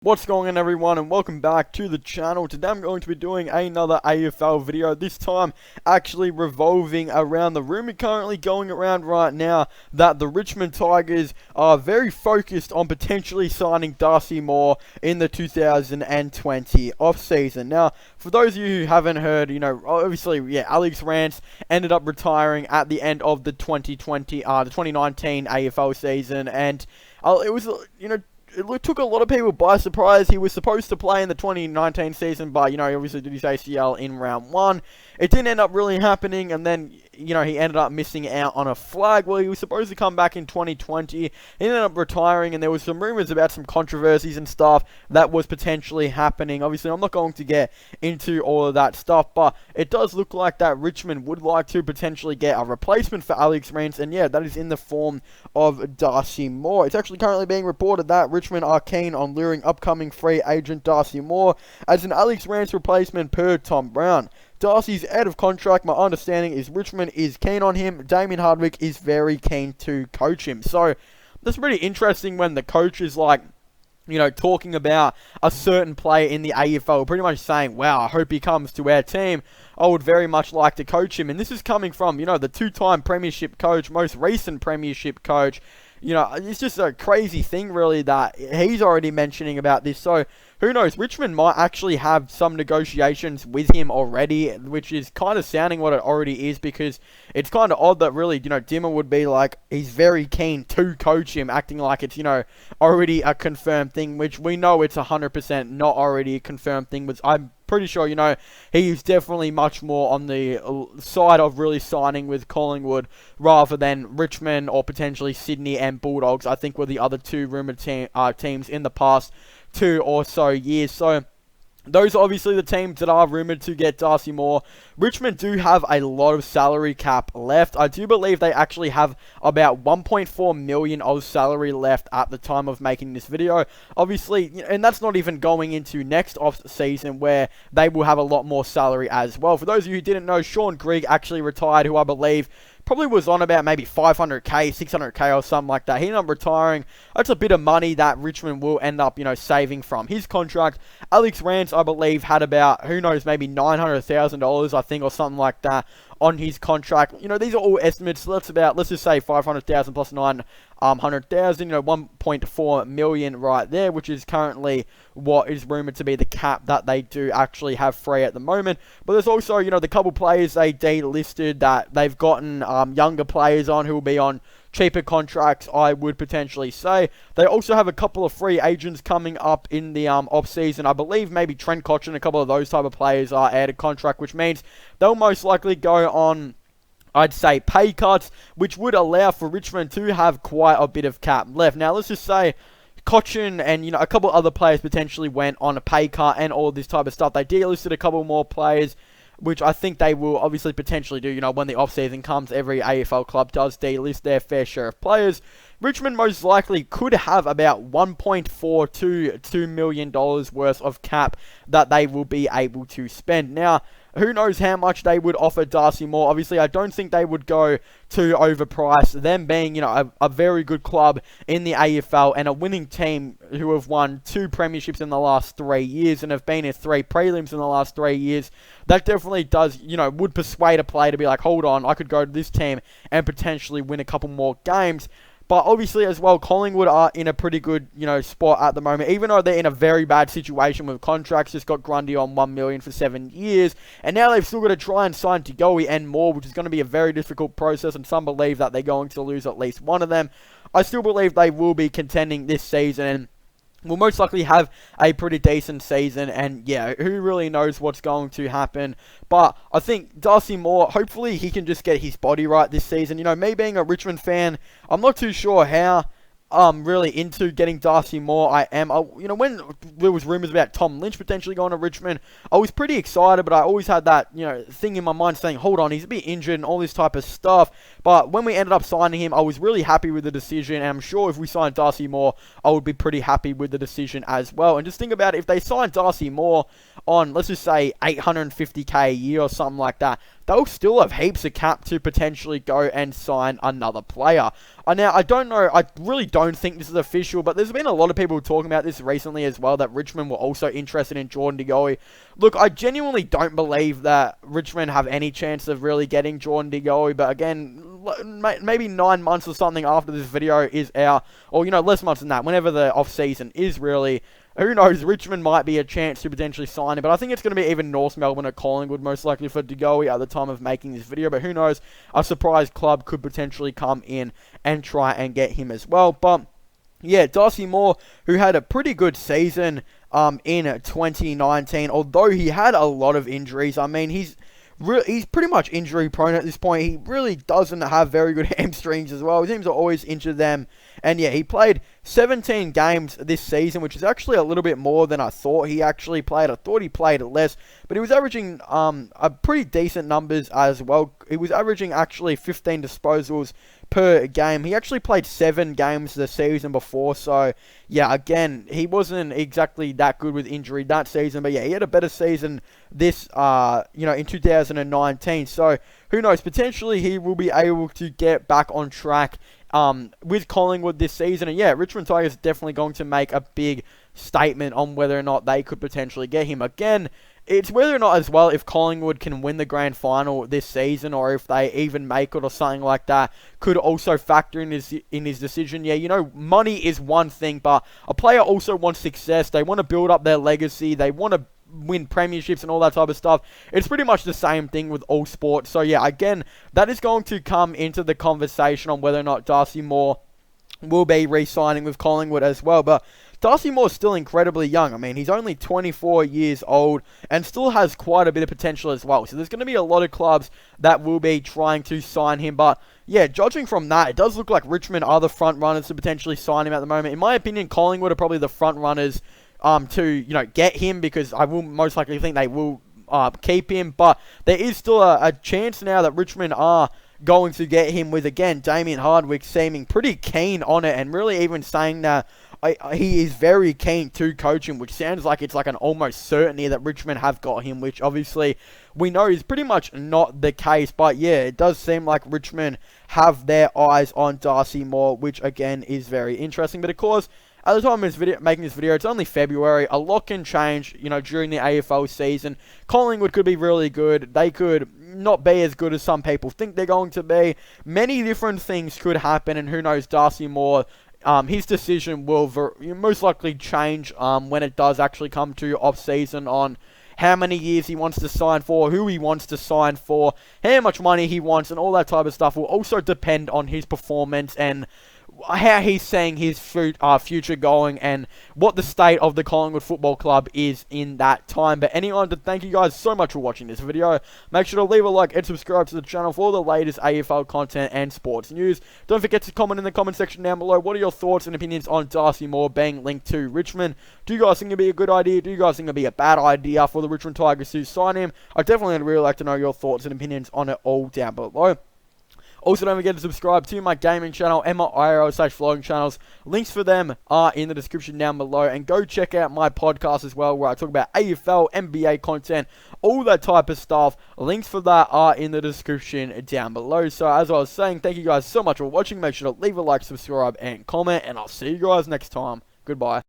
What's going on, everyone, and welcome back to the channel. Today I'm going to be doing another AFL video, this time actually revolving around the rumor currently going around right now that the Richmond Tigers are very focused on potentially signing Darcy Moore in the 2020 off-season. Now, for those of you who haven't heard, obviously, Alex Rance ended up retiring at the end of the 2019 AFL season, and it was, it took a lot of people by surprise. He was supposed to play in the 2019 season, but, he obviously did his ACL in round one. It didn't end up really happening, and then, he ended up missing out on a flag. Well, he was supposed to come back in 2020. He ended up retiring, and there was some rumors about some controversies and stuff that was potentially happening. Obviously, I'm not going to get into all of that stuff, but it does look like that Richmond would like to potentially get a replacement for Alex Rance, and yeah, that is in the form of Darcy Moore. It's actually currently being reported that Richmond are keen on luring upcoming free agent Darcy Moore as an Alex Rance replacement per Tom Brown. Darcy's out of contract. My understanding is Richmond is keen on him. Damien Hardwick is very keen to coach him. So that's pretty interesting when the coach is like, talking about a certain player in the AFL, pretty much saying, wow, I hope he comes to our team. I would very much like to coach him. And this is coming from, the two-time premiership coach, most recent premiership coach. It's just a crazy thing, really, that he's already mentioning about this. So, who knows? Richmond might actually have some negotiations with him already, which is kind of sounding what it already is, because it's kind of odd that, really, Dimmer would be like, he's very keen to coach him, acting like it's, already a confirmed thing, which we know it's 100% not already a confirmed thing, which I'm pretty sure, he's definitely much more on the side of really signing with Collingwood rather than Richmond or potentially Sydney and Bulldogs. I think were the other two rumoured teams in the past 2 or so years. So those are obviously the teams that are rumoured to get Darcy Moore. Richmond do have a lot of salary cap left. I do believe they actually have about 1.4 million of salary left at the time of making this video. Obviously, and that's not even going into next off-season where they will have a lot more salary as well. For those of you who didn't know, Sean Grigg actually retired, who I believe probably was on about maybe 500k, 600k or something like that. He ended up retiring. That's a bit of money that Richmond will end up, saving from his contract. Alex Rance, I believe, had about, who knows, maybe $900,000, I think, or something like that on his contract. These are all estimates. So let's just say 500,000 plus 900,000, 1.4 million right there, which is currently what is rumored to be the cap that they do actually have free at the moment. But there's also, the couple players they delisted that they've gotten younger players on who will be on cheaper contracts, I would potentially say. They also have a couple of free agents coming up in the off-season. I believe maybe Trent Cotchin, a couple of those type of players are out of contract, which means they'll most likely go on, I'd say, pay cuts, which would allow for Richmond to have quite a bit of cap left. Now, let's just say Cotchin and, a couple other players potentially went on a pay cut and all this type of stuff. They delisted a couple more players, which I think they will obviously potentially do, when the off-season comes. Every AFL club does delist their fair share of players. Richmond most likely could have about $1.4 to $2 million worth of cap that they will be able to spend. Now, who knows how much they would offer Darcy Moore. Obviously, I don't think they would go too overpriced. Them being, a very good club in the AFL and a winning team who have won 2 premierships in the last 3 years and have been in 3 prelims in the last 3 years. That definitely does, would persuade a player to be like, hold on, I could go to this team and potentially win a couple more games. But obviously as well, Collingwood are in a pretty good, spot at the moment. Even though they're in a very bad situation with contracts, just got Grundy on $1 million for 7 years. And now they've still got to try and sign Tagoe and Moore, which is going to be a very difficult process. And some believe that they're going to lose at least one of them. I still believe they will be contending this season and will most likely have a pretty decent season, and yeah, who really knows what's going to happen. But I think Darcy Moore, hopefully he can just get his body right this season. Me being a Richmond fan, I'm not too sure how really into getting Darcy Moore. I am. When there was rumors about Tom Lynch potentially going to Richmond, I was pretty excited, but I always had that, thing in my mind saying, hold on, he's a bit injured and all this type of stuff. But when we ended up signing him, I was really happy with the decision, and I'm sure if we signed Darcy Moore, I would be pretty happy with the decision as well. And just think about it, if they signed Darcy Moore on, let's just say, $850k a year or something like that, they'll still have heaps of cap to potentially go and sign another player. Now, I don't know, I really don't think this is official, but there's been a lot of people talking about this recently as well, that Richmond were also interested in Jordan De Goey. Look, I genuinely don't believe that Richmond have any chance of really getting Jordan De Goey, but again, maybe 9 months or something after this video is out, or, you know, less months than that, whenever the off-season is really, who knows, Richmond might be a chance to potentially sign him, but I think it's going to be even North Melbourne or Collingwood, most likely for De Goey at the time of making this video, but who knows, a surprise club could potentially come in and try and get him as well. But yeah, Darcy Moore, who had a pretty good season in 2019, although he had a lot of injuries. I mean, he's pretty much injury prone at this point. He really doesn't have very good hamstrings as well. He seems to always injure them. And yeah, he played 17 games this season, which is actually a little bit more than I thought he actually played. I thought he played less, but he was averaging a pretty decent numbers as well. He was averaging actually 15 disposals per game. He actually played 7 games the season before, so yeah, again, he wasn't exactly that good with injury that season, but yeah, he had a better season this, you know, in 2019, so who knows, potentially he will be able to get back on track with Collingwood this season. And yeah, Richmond Tigers are definitely going to make a big statement on whether or not they could potentially get him. Again, it's whether or not as well if Collingwood can win the grand final this season, or if they even make it or something like that, could also factor in his decision. Yeah, you know, money is one thing, but a player also wants success. They want to build up their legacy. They want to win premierships and all that type of stuff. It's pretty much the same thing with all sports. So yeah, again, that is going to come into the conversation on whether or not Darcy Moore will be re-signing with Collingwood as well. But Darcy Moore's still incredibly young. I mean, he's only 24 years old and still has quite a bit of potential as well. So there's going to be a lot of clubs that will be trying to sign him. But yeah, judging from that, it does look like Richmond are the front runners to potentially sign him at the moment. In my opinion, Collingwood are probably the front runners to, you know, get him, because I will most likely think they will keep him. But there is still a chance now that Richmond are going to get him, with, again, Damien Hardwick seeming pretty keen on it, and really even saying that he is very keen to coach him, which sounds like it's like an almost certainty that Richmond have got him, which obviously we know is pretty much not the case. But yeah, it does seem like Richmond have their eyes on Darcy Moore, which again is very interesting. But of course, at the time of making this video, it's only February. A lot can change, you know, during the AFL season. Collingwood could be really good. They could not be as good as some people think they're going to be. Many different things could happen, and who knows, Darcy Moore, his decision will most likely change when it does actually come to off-season on how many years he wants to sign for, who he wants to sign for, how much money he wants, and all that type of stuff will also depend on his performance and how he's seeing his future going, and what the state of the Collingwood Football Club is in that time. But anyway, thank you guys so much for watching this video. Make sure to leave a like and subscribe to the channel for all the latest AFL content and sports news. Don't forget to comment in the comment section down below. What are your thoughts and opinions on Darcy Moore being linked to Richmond? Do you guys think it'd be a good idea? Do you guys think it'd be a bad idea for the Richmond Tigers to sign him? I definitely would really like to know your thoughts and opinions on it all down below. Also, don't forget to subscribe to my gaming channel and my IRL/vlogging channels. Links for them are in the description down below. And go check out my podcast as well, where I talk about AFL, NBA content, all that type of stuff. Links for that are in the description down below. So, as I was saying, thank you guys so much for watching. Make sure to leave a like, subscribe, and comment. And I'll see you guys next time. Goodbye.